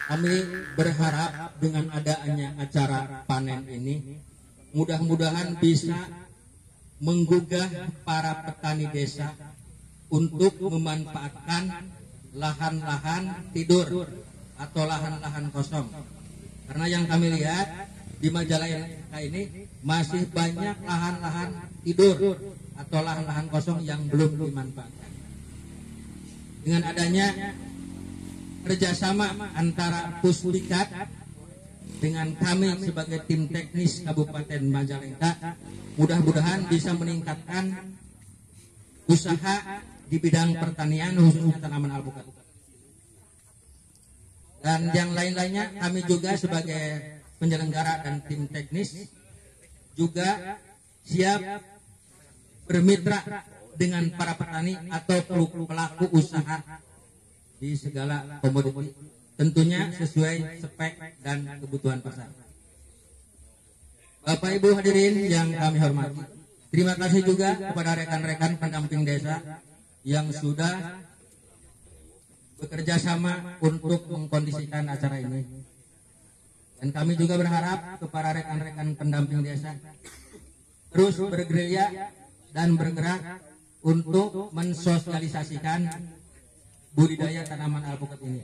Kami berharap dengan adanya acara panen ini mudah-mudahan bisa menggugah para petani desa untuk memanfaatkan lahan-lahan tidur atau lahan-lahan kosong. Karena yang kami lihat di Majalengka ini masih banyak lahan-lahan tidur atau lahan-lahan kosong yang belum dimanfaatkan. Dengan adanya kerjasama antara Pusdikat dengan kami sebagai tim teknis Kabupaten Majalengka, mudah-mudahan bisa meningkatkan usaha di bidang pertanian khususnya tanaman alpukat. Dan yang lain-lainnya kami juga sebagai penyelenggara dan tim teknis juga siap bermitra dengan para petani atau pelaku usaha di segala komoditi, tentunya sesuai spek dan kebutuhan pasar. Bapak Ibu hadirin yang kami hormati, terima kasih juga kepada rekan-rekan pendamping desa yang sudah bekerja sama untuk mengkondisikan acara ini. Dan kami juga berharap kepada rekan-rekan pendamping desa terus bergerilya dan bergerak untuk mensosialisasikan budidaya tanaman alpukat ini.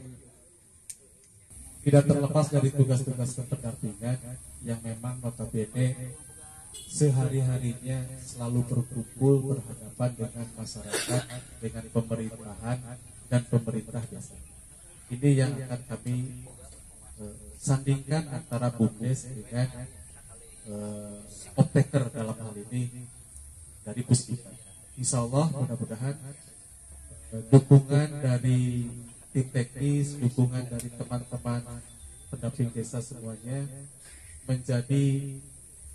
Tidak terlepas dari tugas-tugas pendampingan yang memang notabene sehari-harinya selalu berkumpul berhadapan dengan masyarakat, dengan pemerintahan dan pemerintah desa. Ini yang akan kami sandingkan antara BUMDes dengan optaker dalam hal ini dari Pusdikat. Insya Allah mudah-mudahan dukungan dari tim teknis, dukungan dari teman-teman pendamping desa semuanya menjadi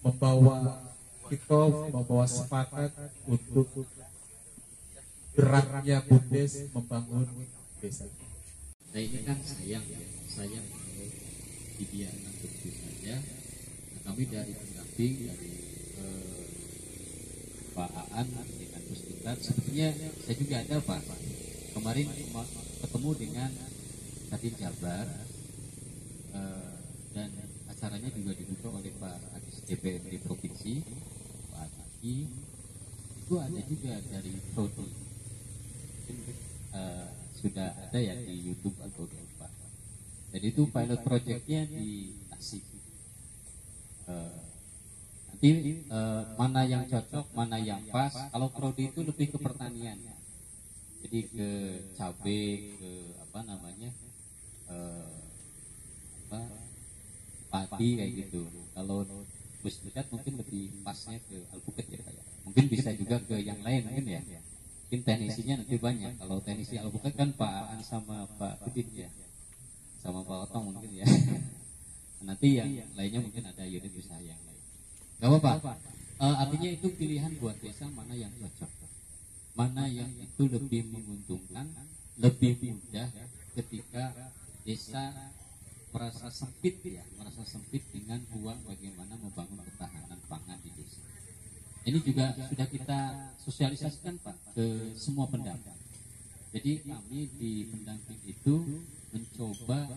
membawa kita, membawa semangat untuk geraknya BUMDes membangun desa. Nah ini kan sayang kalau dibiarkan begitu saja. Nah, kami dari pendamping dari Pak Aan dengan Pusdikat, sebetulnya saya juga ada Pak. Kemarin ketemu dengan Kadin Jabar dan acaranya juga dibuka oleh Pak Kadis DPRD Provinsi Pak Aki. Itu ada juga dari Prodi, sudah ada ya di YouTube atau di apa. Jadi itu pilot projectnya di Tasik. Nanti mana yang cocok, mana yang pas. Kalau Prodi itu lebih ke pertanian. Jadi ke cabai, ke apa namanya, padi kayak gitu. Kalau Pusdikat mungkin lebih pasnya ke alpukat ya kayak. Mungkin bisa juga ke yang lain mungkin ya. Mungkin teknisinya nanti banyak. Kalau teknisi alpukat kan Pak Aan sama Pak Udin ya, sama Pak Otong mungkin ya. Nanti yang lainnya mungkin ada unit usaha yang lain. Gak apa-apa. Artinya itu pilihan buat desa mana yang cocok, mana yang itu lebih menguntungkan, lebih mudah ketika desa merasa sempit ya, merasa sempit dengan uang bagaimana membangun ketahanan pangan di desa. Ini juga sudah kita sosialisasikan Pak ke semua pendamping. Jadi kami di pendamping itu mencoba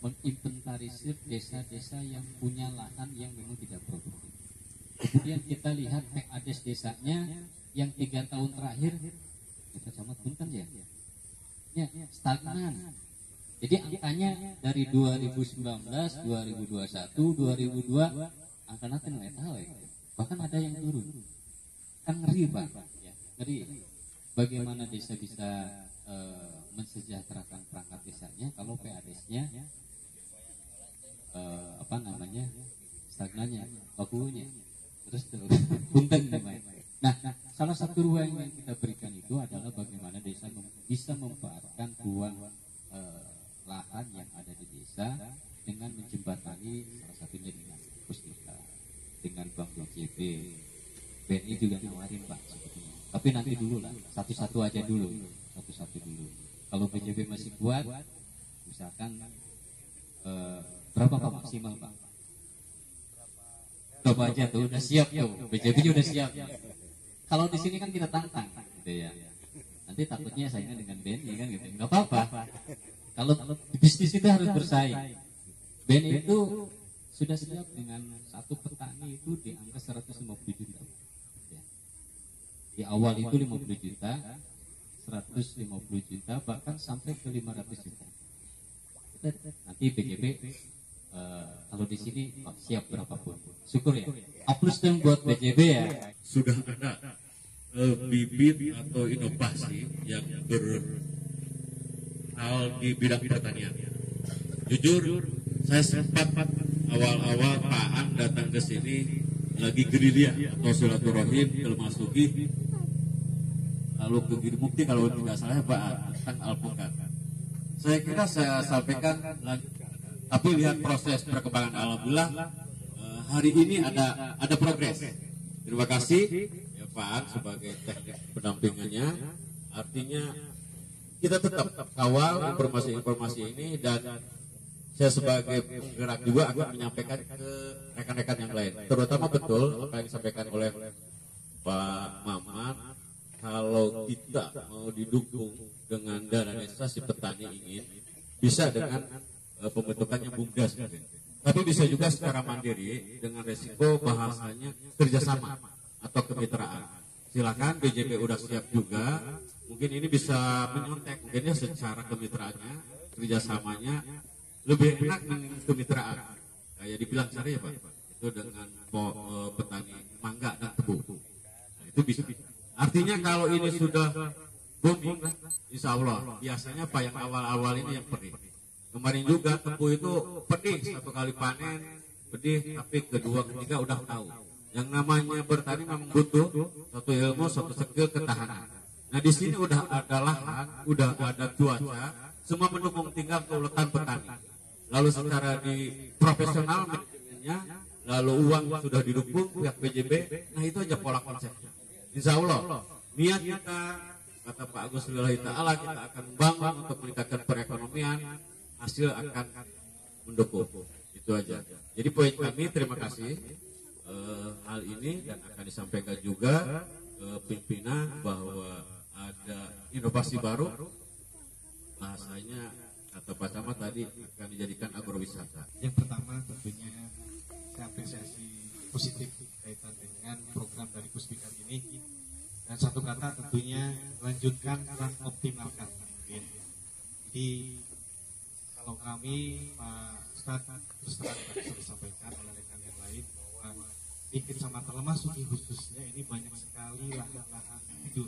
menginventarisir desa-desa yang punya lahan yang memang tidak produktif. Kemudian kita lihat PADES desanya yang 3 tahun terakhir kita camat punten ya, stagnan. Jadi angkanya dari 2019, 2021, 2002 angka nanti nggak tahu ya. Bahkan ada yang turun. Kan ngeri Pak, ya, ngeri. Bagaimana desa bisa mensejahterakan perangkat desanya kalau PADES-nya apa namanya stagnannya, bakunya terus punten namanya. Nah, salah satu ruang yang kita berikan itu adalah bagaimana desa bisa memanfaatkan ruang lahan yang ada di desa dengan menjembatani salah satunya dengan Pusdikat, dengan Bank BJB, BNI juga nawarin Pak sebetulnya. Tapi nanti dulu lah, satu-satu aja dulu, satu-satu dulu. Kalau BJB masih kuat, misalkan berapa Pak maksimal Pak? Berapa aja tuh, udah siap tuh, BJB udah siap. Kalau di sini kan kita tantang, gitu ya. Nanti takutnya saingan dengan BNI kan gitu, nggak apa-apa. Kalau di bisnis itu harus bersaing. BNI itu sudah siap dengan satu petani itu di angka 150 juta. Ya. Di awal itu 50 juta, 150 juta, bahkan sampai ke 500 juta. Nanti BGB kalau di sini siap berapapun. Syukur ya. Aplaus dong buat BGB ya. Sudah ada bibit atau inovasi yang berhal di bidang pertanian. Jujur, saya sempat awal-awal Pak An datang ke sini lagi gerilya atau silaturahim ke Masuki, lalu ke Girmukti kalau tidak salah Pak An tentang alpukat. Saya kira saya sampaikan lagi, tapi lihat proses perkembangan alhamdulillah hari ini ada progres. Terima kasih ya Pak An sebagai teknik pendampingannya. Artinya kita tetap kawal informasi-informasi ini dan saya sebagai penggerak juga akan menyampaikan ke rekan-rekan yang lain. Terutama betul apa yang disampaikan oleh Pak Maman, kalau kita mau didukung dengan dana desa si petani ingin bisa dengan pembentukannya BUMDes, tapi bisa juga secara mandiri dengan resiko bahasanya kerjasama atau kemitraan. Silakan BJB udah siap juga, mungkin ini bisa menyontek mungkinnya secara kemitraannya, kerjasamanya lebih enak dengan kemitraan. Kayak di Pilang Sari ya Pak, itu dengan petani mangga dan tebu. Nah, itu bisa. Artinya kalau ini sudah booming, insya Allah. Biasanya Pak yang awal-awal ini yang pedih. Kemarin juga tebu itu pedih, satu kali panen pedih, tapi kedua ketiga udah tahu. Yang namanya bertani memang butuh satu ilmu, satu skill, ketahanan. Nah di sini udah ada lahan, udah ada cuaca, semua mendukung, tinggal keuletan petani. Lalu secara di profesional manajemennya, lalu uang sudah didukung pihak BJB, nah itu aja pola konsepnya. Insya Allah niat kita, kata Pak Agus Lillahi Ta'ala, kita akan membangun untuk meningkatkan perekonomian, hasil akan mendukung. Itu aja. Jadi poin kami terima kasih hal ini dan akan disampaikan juga ke pimpinan bahwa ada inovasi baru, bahasanya atau Pak Camat tadi akan dijadikan agrowisata. Yang pertama tentunya saya apresiasi positif kaitan dengan program dari Puspika ini, dan satu kata tentunya lanjutkan dan optimalkan. Mungkin di kalau kami Pak Ustadz terus terang tadi sudah disampaikan oleh rekan yang lain bahwa di Kecamatan Lemasuki khususnya ini banyak sekali lahan-lahan hidup,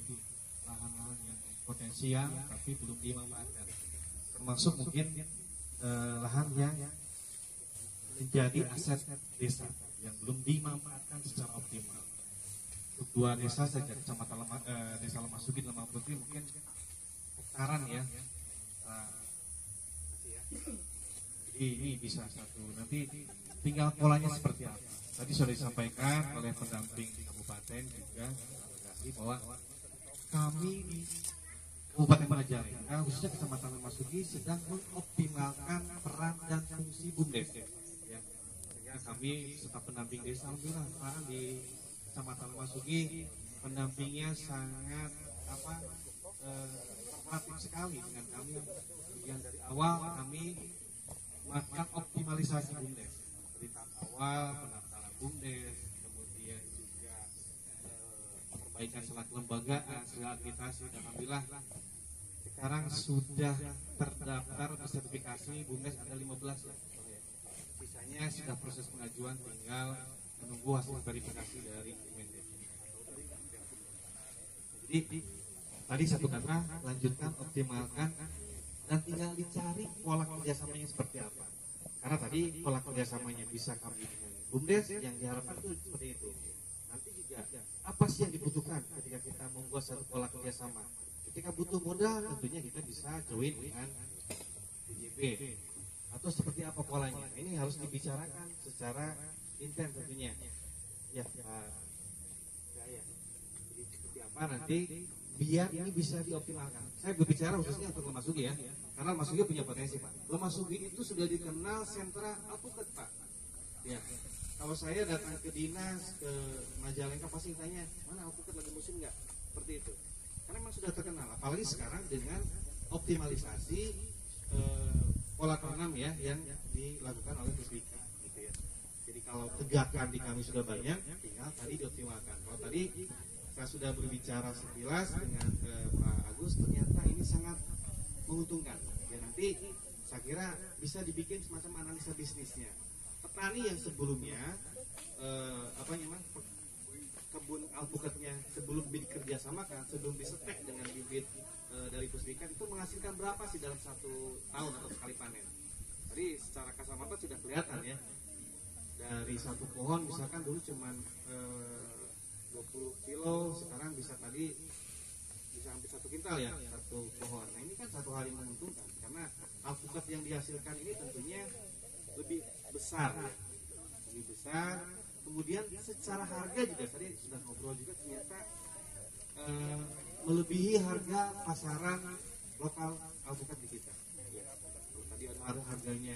lahan-lahan yang potensial tapi belum dimanfaatkan. Termasuk mungkin lahan yang menjadi aset desa yang belum dimanfaatkan secara optimal. Untuk dua desa saja, Kecamatan Desa Lemasuki dan Lemaputri mungkin hektaran ya. Jadi ini bisa satu. Nanti tinggal polanya seperti apa. Tadi sudah disampaikan oleh pendamping kabupaten juga bahwa kami di Kabupaten Penajam, khususnya Kecamatan Lemasuki sedang mengoptimalkan peran dan fungsi BUMDes. Ya, sehingga kami serta pendamping desa, alhamdulillah Pak di Kecamatan Lemasuki pendampingnya sangat kooperatif sekali dengan kami. Yang dari awal kami melakukan optimalisasi BUMDes dari tahap awal pendaftaran BUMDes, kemudian juga perbaikan selat kelembagaan, segala administrasi, dan alhamdulillah sekarang sudah terdaftar sertifikasi BUMDes ada 15 ya. Sisanya sudah proses pengajuan, tinggal menunggu hasil verifikasi dari Mendes. Jadi tadi satu kata, lanjutkan, optimalkan, dan tinggal dicari pola kerjasamanya seperti apa. Karena tadi pola kerjasamanya bisa kami dengan BUMDes, yang diharapkan itu seperti itu. Nanti juga apa sih yang dibutuhkan ketika kita membuat satu pola kerjasama. Ketika butuh modal, tentunya kita bisa join dengan BJB atau seperti apa polanya. Ini harus dibicarakan secara intens tentunya. Ya, Jadi seperti apa nanti biar ini bisa dioptimalkan. Saya berbicara khususnya untuk Lemasuki ya, karena Lemasuki punya potensi Pak. Lemasuki itu sudah dikenal sentra alpukat Pak. Ya, kalau saya datang ke dinas ke Majalengka pasti tanya mana alpukat lagi musim nggak? Seperti itu. Karena memang sudah terkenal, apalagi sekarang dengan optimalisasi pola tanam ya yang dilakukan oleh Puspika gitu ya. Jadi kalau tegakan di kami sudah banyak, tinggal tadi dioptimalkan. Kalau tadi saya sudah berbicara sekilas dengan Pak Agus, ternyata ini sangat menguntungkan. Ya nanti saya kira bisa dibikin semacam analisa bisnisnya. Petani yang sebelumnya kebun alpukatnya sebelum dikerjasamakan, sebelum disetek dengan bibit dari Puspika itu menghasilkan berapa sih dalam 1 tahun atau sekali panen? Tadi secara kasat mata sudah kelihatan ya. Dari satu pohon misalkan dulu cuman 20 kilo, sekarang bisa tadi bisa hampir 1 kintal ya satu pohon. Nah ini kan satu hal yang menguntungkan karena alpukat yang dihasilkan ini tentunya lebih besar ya. Lebih besar. Kemudian secara harga juga tadi sudah ngobrol juga ternyata melebihi harga pasaran lokal alpukat di kita. Ya, kalau tadi ada harganya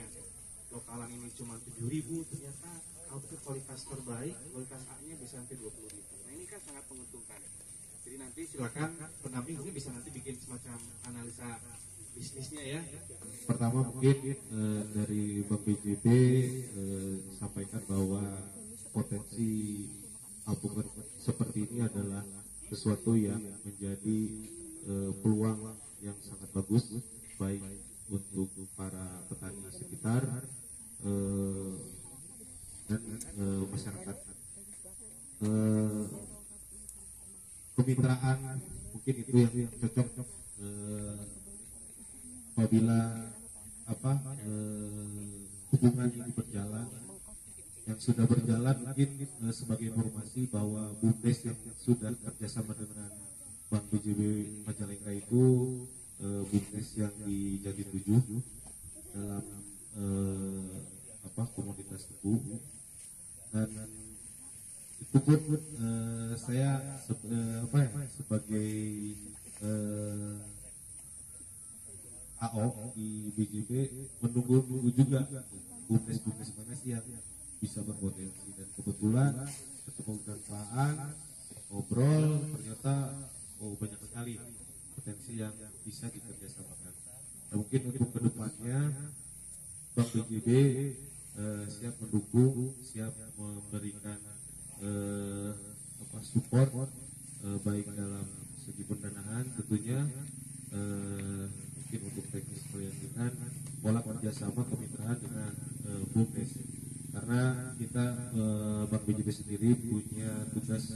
lokalan ini cuma 7.000, ternyata alpukat kualitas terbaik, kualitas A-nya bisa sampai 20.000. Nah ini kan sangat menguntungkan. Jadi nanti silakan pendamping mungkin bisa nanti bikin semacam analisa bisnisnya ya. Pertama mungkin dari Bank BJB sampaikan bahwa potensi alpukat seperti ini adalah sesuatu yang menjadi peluang yang sangat bagus baik untuk para petani sekitar dan masyarakat. Kemitraan mungkin itu yang cocok apabila hubungan ini berjalan. Yang sudah berjalan mungkin sebagai informasi bahwa BUMDes yang sudah kerjasama dengan Bank BJB Majalengka itu BUMDes yang di Jati 7 dalam komunitas tebu, dan itu pun saya sebagai AO di BJB menunggu juga BUMDes mana sih yang bisa berpotensi, dan kebetulan ketemu dengan Pak Aan, ngobrol, ternyata banyak sekali potensi yang bisa dikerjasamakan. Nah, mungkin untuk kedepannya Bank BJB siap mendukung, siap memberikan support baik dalam segi pendanaan tentunya, mungkin untuk teknis perizinan, pola kerjasama kemitraan dengan BUMDes. Karena kita Bank BJB sendiri punya tugas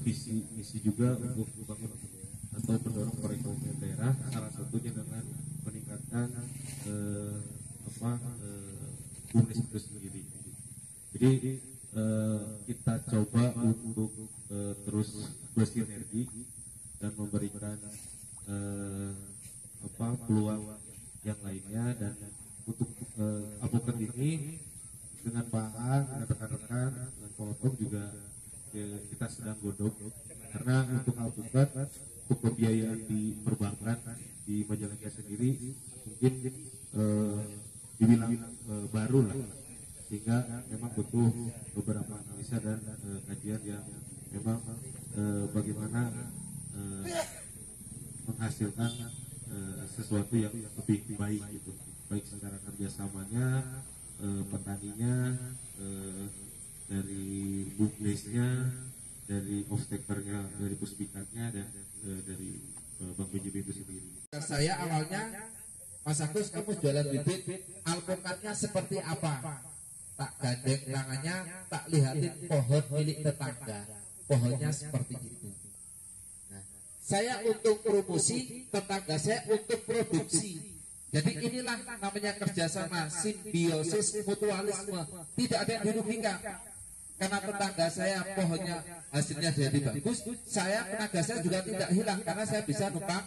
visi misi juga untuk membangun atau mendorong perekonomian daerah, salah satunya dengan meningkatkan BUMDes itu sendiri. Jadi kita coba untuk terus bersinergi dan memberikan peluang yang lainnya, dan untuk alpukat ini dengan Pak Aan, dengan rekan-rekan, dengan Polkom juga kita sedang godok, karena untuk alpukat, untuk pembiayaan di perbankan di Majalengka sendiri mungkin dibilang baru lah, sehingga memang butuh beberapa analisa dan kajian yang memang bagaimana menghasilkan sesuatu yang lebih baik gitu, baik secara kerjasamanya, petaninya, dari BUMDesnya, dari off-takernya, dari Puspikatnya, dan dari Bank BJB itu sendiri. Saya awalnya, Mas Agus, kamu jualan bibit, alpukatnya seperti apa? Tak gandeng tangannya, tak lihatin pohon milik tetangga, pohonnya seperti itu. Nah, saya untuk promosi, tetangga saya untuk produksi. Jadi inilah namanya kerjasama, simbiosis, mutualisme. Tidak ada yang dirugikan. Karena tetangga saya pohonnya hasilnya jadi bagus, tenaga saya juga tidak hilang karena saya bisa numpang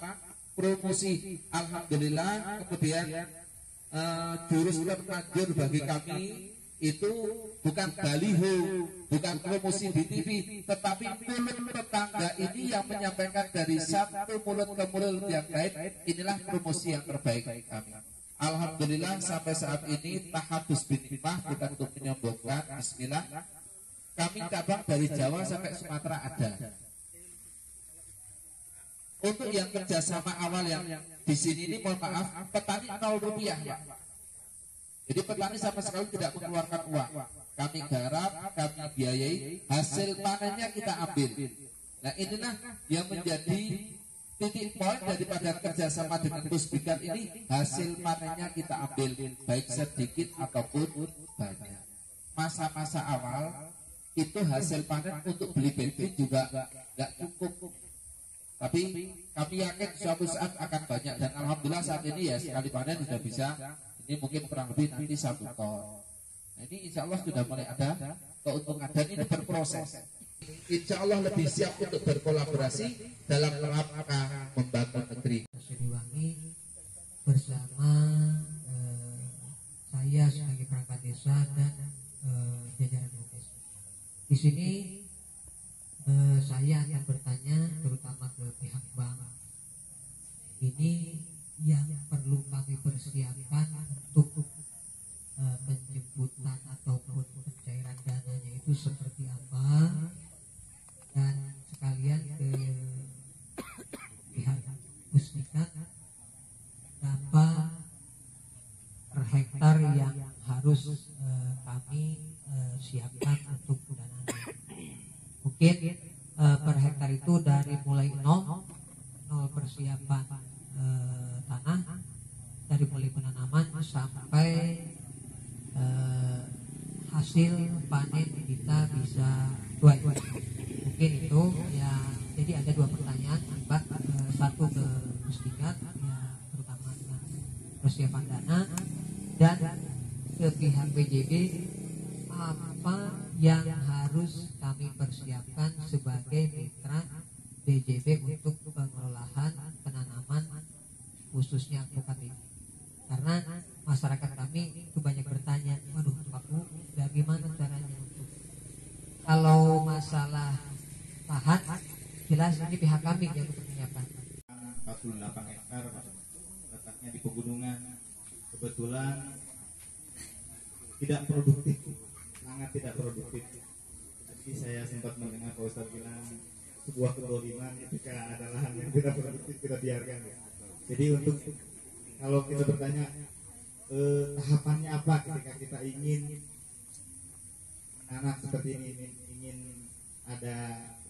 promosi. Alhamdulillah. Kemudian jurus terlanjur bagi kami itu bukan baliho, bukan promosi di TV, tetapi mulut tetangga ini yang menyampaikan dari satu mulut ke mulut yang baik. Inilah promosi yang terbaik kami. Alhamdulillah sampai saat ini tahadus bin hikmah, bukan untuk menyombongkan, bismillah, kami cabang dari Jawa sampai Sumatera ada. Untuk yang kerjasama awal yang di sini ini mohon maaf petani 0 rupiah Pak. Jadi petani sama sekali tidak mengeluarkan uang. Kami garap, kami biayai, hasil panennya kita ambil. Nah inilah yang menjadi titik poin daripada kerjasama dengan Puspikat ini, hasil panennya kita ambil, baik sedikit ataupun banyak. Masa-masa awal itu hasil panen untuk beli bensin juga nggak cukup. Tapi kami yakin suatu saat akan banyak, dan alhamdulillah saat ini ya sekali panen sudah bisa. Ini mungkin kurang lebih nanti 1 ton. Nah, ini insya Allah sudah mulai ada keuntungan dan ini berproses. Insya Allah lebih siap untuk berkolaborasi dalam rangka membangun negeri. Siliwangi bersama saya sebagai perangkat desa dan jajaran BUMDes. Di sini saya akan bertanya terutama ke pihak bank. Ini yang perlu kami persiapkan untuk penjemputan ataupun pencairan dananya itu seperti apa, dan sekalian ke pihak Puspikat berapa per hektar yang harus kami siapkan untuk dananya. Mungkin per hektar itu dari mulai nol persiapan tanah, dari mulai penanaman sampai hasil panen kita bisa tuai. Mungkin itu ya. Jadi ada 2 pertanyaan Pak, satu ke Puspikat ya, terutama dengan persiapan dana, dan ke pihak BJB apa yang harus kami persiapkan sebagai mitra BJB untuk pengelolaan penanaman khususnya alpukat ini. Karena masyarakat kami itu banyak bertanya, waduh Pak Bu, bagaimana caranya untuk kalau masalah lahan, jelas ini pihak kami yang untuk menyiapkan. 48 hektar letaknya di pegunungan, kebetulan tidak produktif, sangat tidak produktif. Jadi saya sempat mendengar Pak Ustadz bilang sebuah kedoliman ketika ada lahan yang tidak produktif kita biarkan. Jadi untuk kalau kita bertanya tahapannya apa ketika kita ingin menanam seperti ini, ingin ada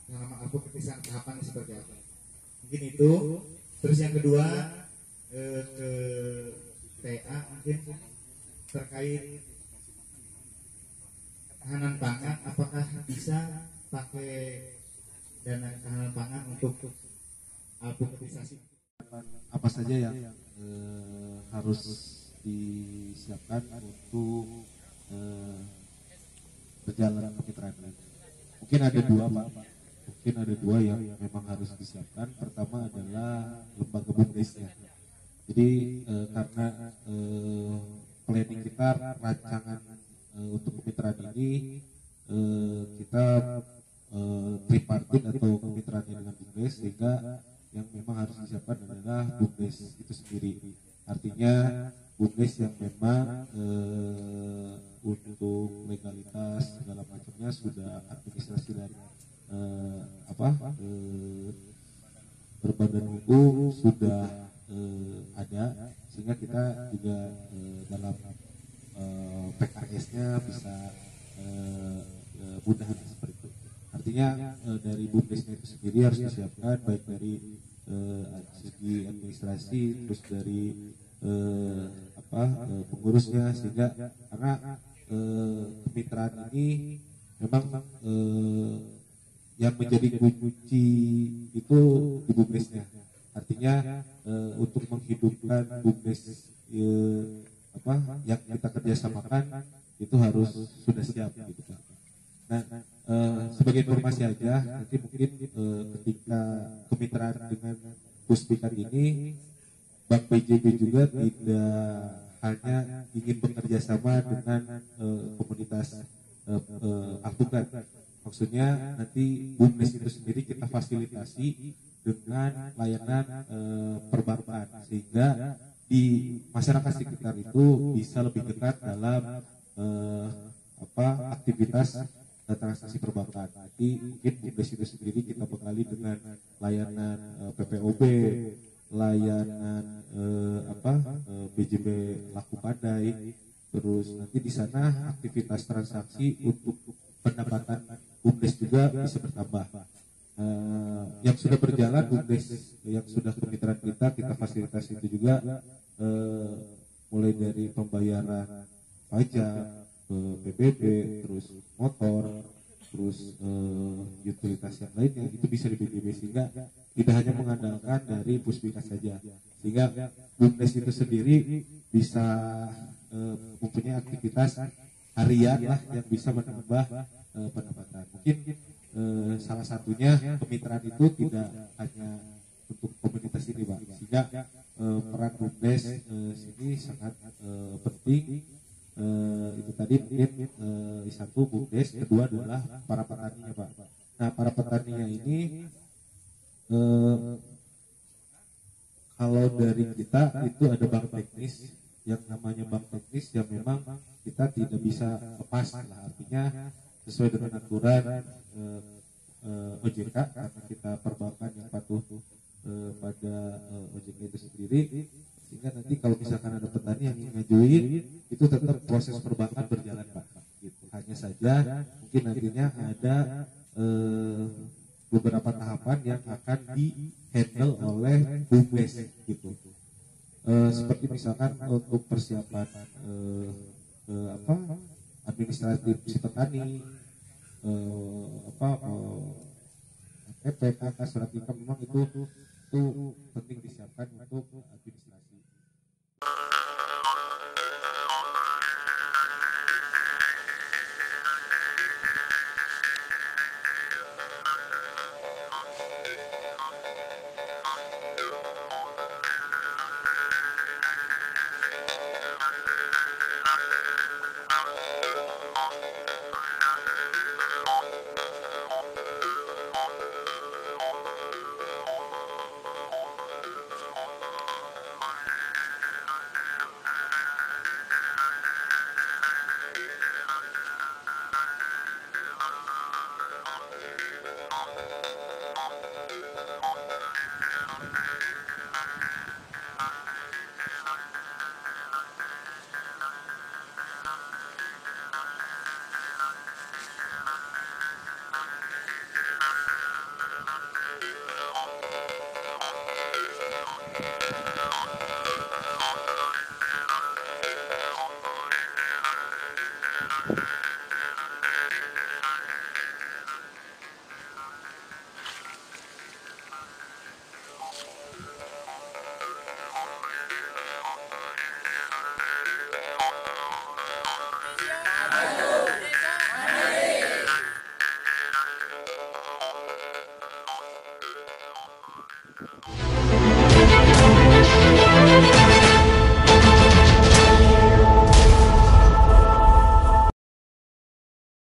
tanaman alpukat, tahapannya seperti apa? Mungkin itu. Terus yang kedua ke TA mungkin terkait ketahanan pangan, apakah bisa pakai dana ketahanan pangan untuk alpukatisasi? Apa saja yang harus disiapkan untuk berjalan kemitraan ini? Mungkin ada 2 Pak. Mungkin ada 2 yang memang harus disiapkan. Pertama adalah lembaga BUMDesnya. Jadi karena planning kita, rancangan untuk kemitraan ini kita tripartit atau kemitraannya dengan BUMDes, sehingga yang memang harus disiapkan adalah BUMDes itu sendiri. Artinya BUMDes yang memang untuk legalitas segala macamnya sudah administrasi dan berbadan hukum sudah ada, sehingga kita juga dalam PKS-nya bisa mudah seperti itu. Artinya dari BUMDesnya itu sendiri harus disiapkan, baik dari segi administrasi, terus dari pengurusnya, sehingga karena kemitraan ini memang yang menjadi kunci itu di BUMDesnya. Artinya untuk menghidupkan BUMDes yang kita kerjasamakan itu harus sudah siap gitu Pak. Nah, sebagai informasi aja, nanti mungkin ketika kemitraan dengan Puspikat ini, Bank BJB juga tidak hanya ingin bekerja sama dengan komunitas alpukat. Maksudnya nanti BUMDes itu sendiri kita fasilitasi dengan layanan perbankan, sehingga di masyarakat sekitar itu bisa lebih dekat dalam aktivitas transaksi perbankan. Jadi mungkin BUMDes itu sendiri kita bekali dengan layanan PPOB, layanan BJB laku padai, terus nanti di sana aktivitas transaksi untuk pendapatan BUMDes juga bisa bertambah. Yang sudah berjalan BUMDes yang sudah kemitraan kita fasilitasi itu juga, mulai dari pembayaran pajak, PBB, terus motor, terus utilitas yang lainnya itu bisa di BJB, sehingga tidak hanya mengandalkan dari Puspika saja, sehingga BUMDes itu sendiri bisa mempunyai aktivitas harian lah yang bisa menambah pendapatan. Mungkin salah satunya kemitraan itu tidak hanya untuk komunitas ini, Pak, sehingga peran BUMDes sini sangat penting. Itu tadi mungkin satu BUMDes, kedua adalah para petaninya, Pak. Nah, para petaninya ini kalau dari kita itu ada bank teknis, yang namanya bank teknis yang memang kita tidak bisa lepas lah, artinya sesuai dengan aturan OJK, karena kita perbankan yang patuh pada OJK itu sendiri, sehingga nanti kalau misalkan ada petani yang ngajuin itu tetap proses perbankan berjalan, Pak, gitu. Hanya saja mungkin nantinya ada beberapa tahapan yang akan di handle oleh BUMDes gitu. Seperti misalkan untuk persiapan administratif si petani, PPK, surat income, memang itu penting disiapkan untuk administrasi.